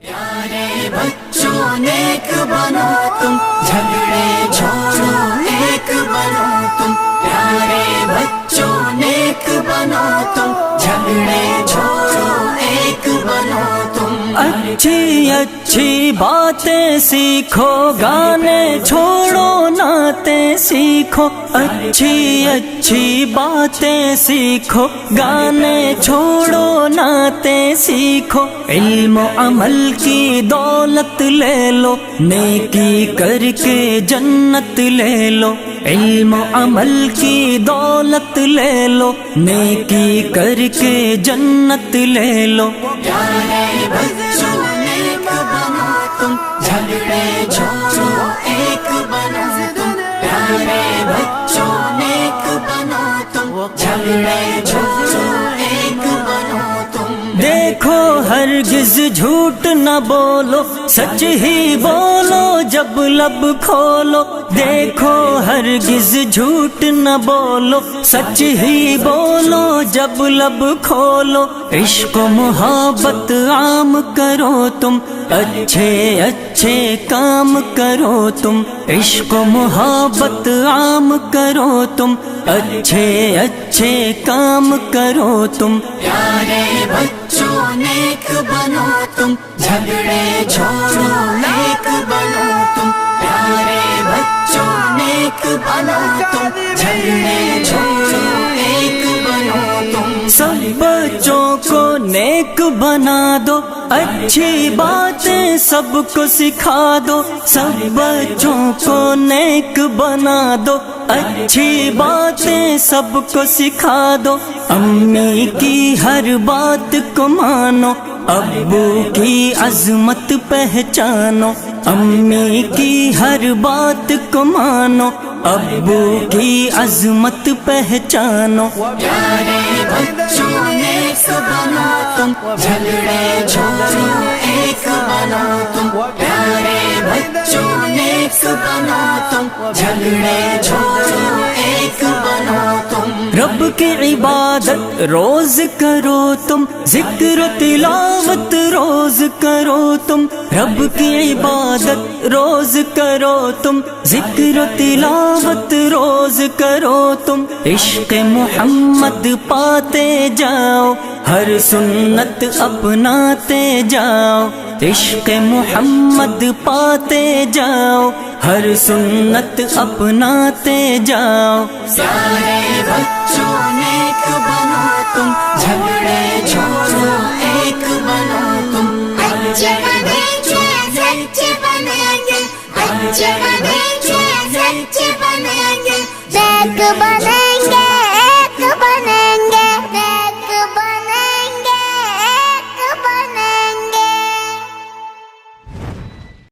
प्यारे बच्चों नेक बनो तुम, झगड़े छोड़ो एक बनो तुम। प्यारे बच्चों नेक बनो तुम, झगड़े छोड़ो एक बनो तुम। अच्छी अच्छी बातें सीखो, गाने छोड़ो नाते सीखो। अच्छी अच्छी बातें सीखो, गाने छोड़ो नाते सीखो। इल्म अमल की दौलत ले लो, नेकी करके जन्नत ले लो। इल्म अमल की दौलत ले लो, नेकी करके जन्नत ले लो। प्यारे बच्चों नेक बनो तुम, झगड़े छोड़ो एक बनो तुम। प्यारे बच्चों नेक बनो तुम, झगड़े छोड़ो एक बनो तुम। देखो हरगिज झूठ न बोलो, सच ही बोलो जब लब खोलो। देखो हरगिज झूठ न बोलो, सच ही बोलो जब लब खोलो। इश्क मोहब्बत आम करो तुम, अच्छे अच्छे काम करो तुम। इश्क मोहब्बत आम करो तुम, अच्छे अच्छे काम करो तुम। प्यारे बच्चों नेक बनो तुम, झगड़े छोड़ो एक बनो तुम। प्यारे बच्चों नेक बनो तुम, झगड़े छोड़ो एक बनो तुम। सब बच्चों को नेक बना दो, अच्छी बातें सबको सिखा दो। सब बच्चों को नेक बना दो, अच्छी बातें सबको सिखा दो। अम्मी की हर बात को मानो, अब्बू की अजमत पहचानो। अम्मी की हर बात को मानो, अब्बू की अजमत पहचानो। प्यारे बच्चों नेक बनो तुम, झगड़े छोड़ो एक बनो तुम। प्यारे बच्चों नेक बनो तुम, झगड़े छोड़ो एक बनो तुम। रब की इबादत रोज करो तुम, जिक्र तिलावत रोज करो तुम। रब की इबादत रोज करो तुम, जिक्र तिलावत रोज करो तुम। इश्क मोहम्मद पाते जाओ, हर सुन्नत अपनाते जाओ। इश्क मोहम्मद पाते जाओ, हर सुन्नत अपनाते जाओ। प्यारे बच्चों नेक बनो तुम, झगड़े छोड़ो एक बनो तुम। अच्छे बनेंगे सच बनेंगे, अच्छे बनेंगे सच बनेंगे, नेक बनेंगे।